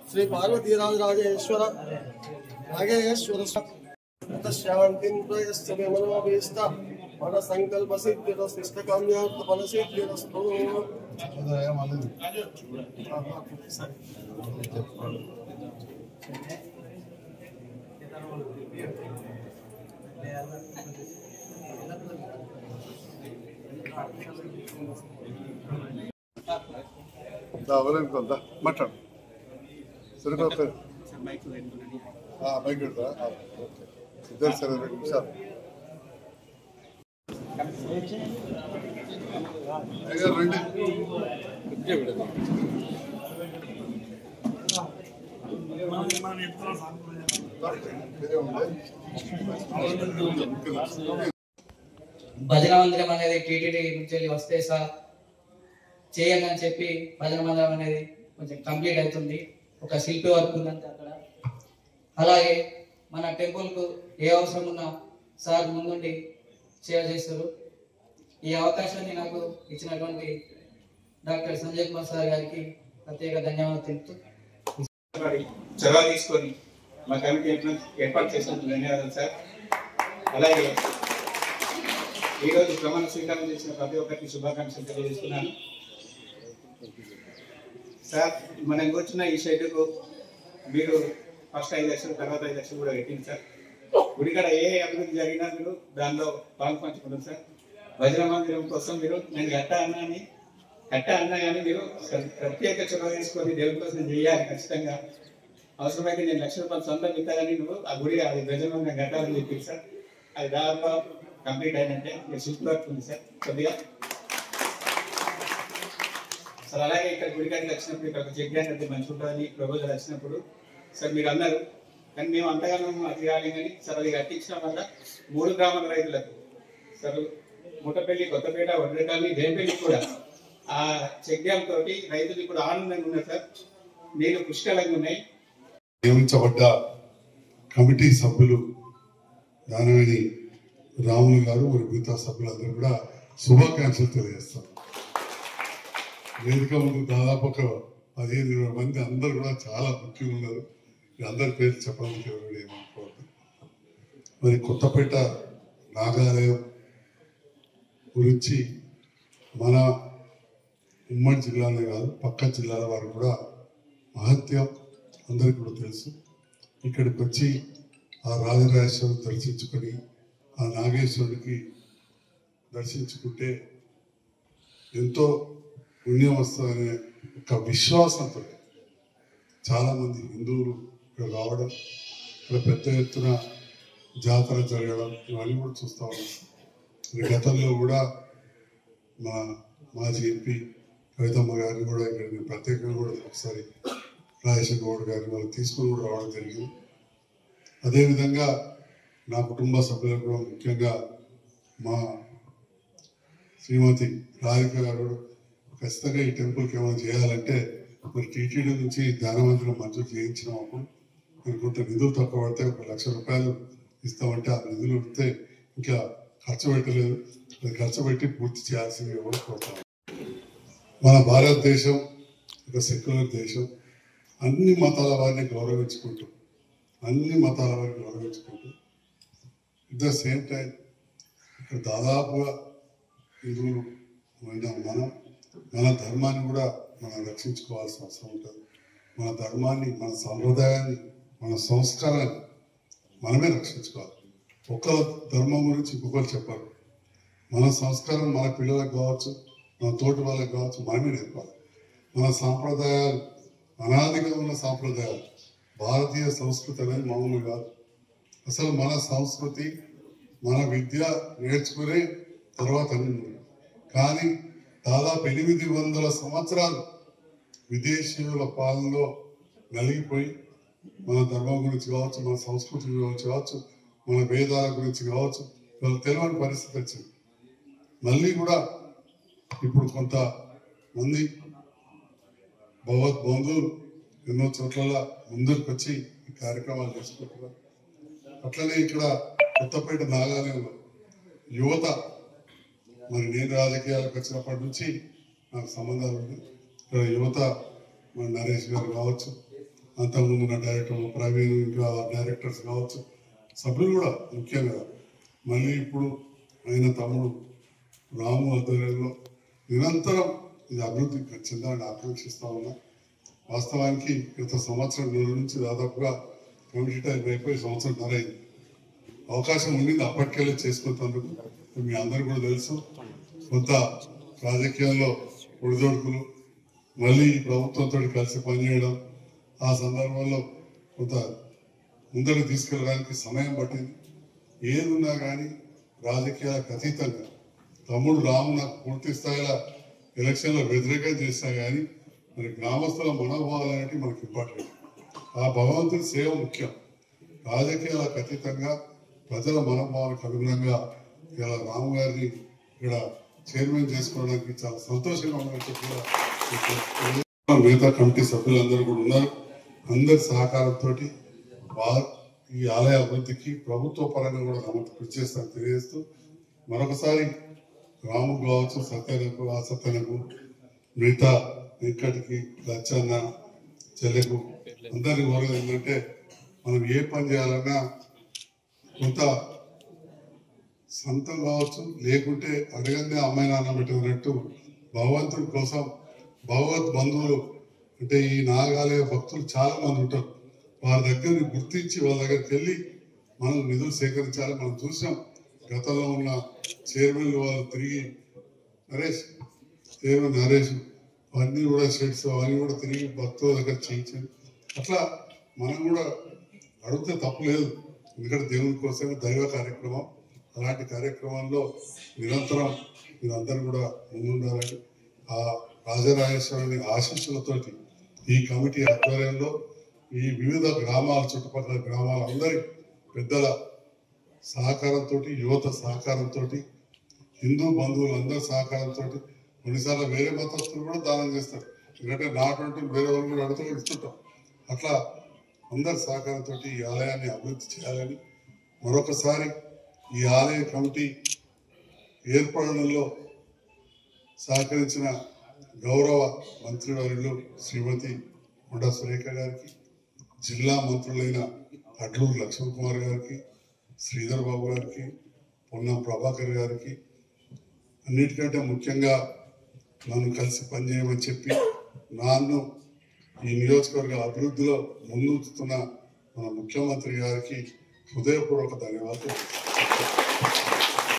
श्री पार्वतीराज राजेश्वर नागेश्वर शांति मनोभीष्ट मन संकल्प सिद्धिष्ट काम्यार्थ फल सिद्धिरस्तु मटन सर बैक इधर सर 2 निमिषाలు భజన మందిరం అనేది టీటీడీ నుంచి వస్తే సార్ చేయండి అని చెప్పి భజన మందిరం అనేది కొంచెం కంప్లీట్ అవుతుంది. ఒక శిల్పి వర్క్ ఉందంటే అక్కడ. అలాగే మన టెంపుల్కు ఏ అవసరం ఉన్నా సార్ ముందుండి సేవ చేస్తారు. ఈ అవకాశాన్ని నాకు ఇచ్చినటువంటి డాక్టర్ సంజయ్ కుమార్ సార్ గారికి ప్రత్యేక ధన్యవాదాలు తెలుపుతూ చొరవ తీసుకొని మా కమిటీ ఏర్పాటు చేసినందుకు ధన్యవాదాలు సార్. అలాగే ఈరోజు ప్రమాణ స్వీకారం చేసిన ప్రతి ఒక్కరికి శుభాకాంక్షలు తెలియజేస్తున్నాను. సార్ మనం కూర్చున్న ఈ షెడ్కు మీరు ఫస్ట్ 5 లక్షలు తర్వాత 5 లక్షలు కూడా పెట్టింది సార్. గుడికాడ ఏ అభివృద్ధి జరిగినా మీరు దానిలో పాలు పంచుకుంటారు సార్. భజన మందిరం కోసం మీరు నేను కట్టా అన్నా కానీ మీరు ప్రత్యేక చొరవ తీసుకొని దేవుడి కోసం చేయాలి ఖచ్చితంగా. అవసరమైతే నేను ₹1,00,000 సొంతం ఇస్తానని నువ్వు ఆ గుడి అది భజన మందిరం కట్టాలని చెప్పి సార్. అది దాదాపు కంప్లీట్ అయినట్టే. మీరు షిఫ్ట్ వర్క్ ఉంది సార్ కొద్దిగా సార్. అలాగే ఇక్కడ గుడికాడికి వచ్చినప్పుడు ఇక్కడ ఒక చెక్ డ్యామ్ అయితే మంచి ఉంటుందని ప్రపోజల్ వచ్చినప్పుడు సార్ మీరు అన్నారు. కానీ మేము అంతగానో అది కాలేదు కానీ సార్ అది కట్టించడం వల్ల 3 గ్రామాల రైతులకు సార్ ముట్టపల్లి, కొత్తపేట, వడ్రేపల్లి, దేనిపల్లి కూడా ఆ చెక్ డ్యామ్ తోటి రైతులు ఇప్పుడు ఆనందంగా ఉన్నారు సార్. నీళ్లు పుష్కలంగా ఉన్నాయి. నియమించబడ్డ కమిటీ సభ్యులు దానవేణి రాములు గారు మరియు మిగతా సభ్యులందరూ కూడా శుభాకాంక్షలు తెలియజేస్తారు. వేదిక ముందు దాదాపు ఒక 15-20 మంది అందరూ కూడా చాలా ముఖ్యంగా ఉన్నారు. అందరి పేరు చెప్పడానికి ఎవరు ఏమనుకోవద్దు. మరి కొత్తపేట నాగాలయం గురించి మన ఉమ్మడి జిల్లానే కాదు పక్క జిల్లాల వారు కూడా మహత్యం అందరికీ కూడా తెలుసు. ఇక్కడికి వచ్చి ఆ రాజరాజేశ్వరుని దర్శించుకొని ఆ నాగేశ్వరుడికి దర్శించుకుంటే ఎంతో పుణ్యం వస్తుందనే ఒక విశ్వాసంతో చాలామంది హిందువులు ఇక్కడ రావడం, ఇక్కడ పెద్ద ఎత్తున జాతర జరగడం ఇవన్నీ కూడా చూస్తూ ఉన్నాం. గతంలో కూడా మా మాజీ ఎంపీ కవితమ్మ గారిని కూడా ఇక్కడ నేను ప్రత్యేకంగా కూడా ఒకసారి రాజేశ్వర గౌడ్ గారిని వాళ్ళు తీసుకుని కూడా రావడం జరిగింది. అదేవిధంగా నా కుటుంబ సభ్యులకు కూడా ముఖ్యంగా మా శ్రీమతి రాధిక గారు ఖచ్చితంగా ఈ టెంపుల్కి ఏమైనా చేయాలంటే మరి టీటీడీ నుంచి ధ్యానమందిరం మంజూరు చేయించినాం. అప్పుడు మరి కొంత నిధులు తక్కువ పడితే 1 లక్ష రూపాయలు ఇస్తామంటే ఆ నిధులు ఇస్తే ఇంకా ఖర్చు పెట్టలేదు. అది ఖర్చు పెట్టి పూర్తి చేయాల్సింది కూడా కోరుతాం. మన భారతదేశం ఒక సెక్యులర్ దేశం. అన్ని మతాల వారిని గౌరవించుకుంటూ అట్ ద సేమ్ టైం ఇక్కడ దాదాపుగా హిందువులు మన ధర్మాన్ని కూడా మనం రక్షించుకోవాల్సిన అవసరం ఉంటుంది. మన ధర్మాన్ని, మన సాంప్రదాయాన్ని, మన సంస్కారాన్ని మనమే రక్షించుకోవాలి. ఒక్కరి ధర్మం గురించి ఇంకొకరు చెప్పారు. మన సంస్కారం మన పిల్లలకు కావచ్చు, మన తోటి వాళ్ళకి కావచ్చు, మనమే నేర్పాలి. మన సాంప్రదాయాలు అనాదిగా ఉన్న సాంప్రదాయాలు. భారతీయ సంస్కృతి అనేది మామూలు కాదు. అసలు మన సంస్కృతి, మన విద్య నేర్చుకునే తర్వాత అన్ని. కానీ దాదాపు 800 సంవత్సరాలు విదేశీయుల పాలనలో నలిగిపోయి మన ధర్మం గురించి కావచ్చు, మన సంస్కృతి గురించి కావచ్చు, మన వేదాల గురించి కావచ్చు వాళ్ళు తెలియని పరిస్థితి వచ్చింది. మళ్ళీ కూడా ఇప్పుడు కొంతమంది భగవద్ బంధువులు ఎన్నో చోట్ల ముందుకు వచ్చి ఈ కార్యక్రమాలు చేసుకుంటున్నారు. అట్లనే ఇక్కడ కొత్తపేట నాగాలయంలో యువత, మరి నేను రాజకీయాలకు వచ్చినప్పటి నుంచి నాకు సంబంధాలు ఉంది. ఇక్కడ యువత మన నరేష్ గారు కావచ్చు, అంతకుముందు ఉన్న డైరెక్టర్ ప్రవీణ్, ఇంకా డైరెక్టర్స్ కావచ్చు, సభ్యులు కూడా ముఖ్యంగా మళ్ళీ ఇప్పుడు ఆయన తమ్ముడు రాము ఆధ్వర్యంలో నిరంతరం ఇది అభివృద్ధి చెందాలని ఆకాంక్షిస్తా ఉన్నా. వాస్తవానికి గత సంవత్సరం నుంచి దాదాపుగా కమిటీ టైం అయిపోయి సంవత్సరంన్నర అయింది. అవకాశం ఉండింది అప్పటికెళ్ళి చేసుకుంటేందుకు. మీ అందరికీ కూడా తెలుసు, కొంత రాజకీయాల్లో ఒడిదొడుకులు, మళ్ళీ ప్రభుత్వంతో కలిసి పనిచేయడం, ఆ సందర్భంలో కొంత ముందరికి తీసుకెళ్ళడానికి సమయం పట్టింది. ఏదున్నా కానీ రాజకీయాలకు అతీతంగా తమ్ముడు రాము నాకు పూర్తి స్థాయిలో ఎలక్షన్లో వ్యతిరేకం చేస్తా కానీ మరి గ్రామస్తుల మనోభావాలు అనేవి మనకి ఇంపార్టెంట్. ఆ భగవంతుడి సేవ ముఖ్యం. రాజకీయాలకు అతీతంగా ప్రజల మనోభావాలకు అనుగుణంగా ఇలా రాము గారిని ఇక్కడ చైర్మన్ చేసుకోవడానికి చాలా సంతోషంగా ఉన్నట్టు కూడా మిగతా కమిటీ సభ్యులందరూ కూడా ఉన్నారు. అందరి సహకారంతో ఈ ఆలయ అభివృద్ధికి ప్రభుత్వ పరంగా కూడా కృషి చేస్తాను తెలియజేస్తూ మరొకసారి రాము కావచ్చు, సత్యనకు, ఆసత్యనకు, మిగతా వెంకటికి, లచ్చన్న, చెల్లెకు అందరినీ కోరేది ఏంటంటే మనం ఏ పని చేయాలన్నా కొంత సొంతం కావచ్చు, లేకుంటే అడగందే అమ్మాయి నాన్న పెట్టినట్టు భగవంతుడి కోసం భగవద్ బంధువులు అంటే ఈ నాగాలయ భక్తులు చాలా మంది ఉంటారు. వారి దగ్గరని గుర్తించి వాళ్ళ దగ్గరికి వెళ్ళి మనం నిధులు సేకరించాలి. మనం చూసాం గతంలో ఉన్న చైర్మన్లు వాళ్ళు తిరిగి చైర్మన్ నరేష్ అవన్నీ కూడా షెడ్స్ అవన్నీ కూడా తిరిగి భక్తుల దగ్గర చేయించారు. అట్లా మనం కూడా అడిగితే తప్పు లేదు. ఎందుకంటే దేవుని కోసమే దైవ కార్యక్రమం. అలాంటి కార్యక్రమంలో నిరంతరం మీరందరూ కూడా ముందుండాలని ఆ రాజరాజేశ్వరుని ఆశీస్సులతోటి ఈ కమిటీ ఆధ్వర్యంలో ఈ వివిధ గ్రామాల చుట్టుపక్కల గ్రామాలందరి పెద్దల సహకారంతో, యువత సహకారంతో, హిందూ బంధువులందరి సహకారంతో, కొన్నిసార్లు వేరే మతస్థులు కూడా దానం చేస్తారు. ఎందుకంటే నాటువంటి వేరే వాళ్ళు కూడా అడుగుతూ ఇస్తుంటాం. అట్లా అందరి సహకారంతో ఈ ఆలయాన్ని అభివృద్ధి చేయాలని మరొకసారి ఈ ఆలయ కమిటీ ఏర్పడడంలో సహకరించిన గౌరవ మంత్రివర్యులు శ్రీమతి కొండా సురేఖ గారికి, జిల్లా మంత్రులైన అడ్లూరు లక్ష్మణ్ కుమార్ గారికి, శ్రీధర్ బాబు గారికి, పొన్నం ప్రభాకర్ గారికి, అన్నిటికంటే ముఖ్యంగా నన్ను కలిసి పనిచేయమని చెప్పి నన్ను ఈ నియోజకవర్గ అభివృద్ధిలో ముందుతున్న మన ముఖ్యమంత్రి గారికి హృదయపూర్వక ధన్యవాదాలు.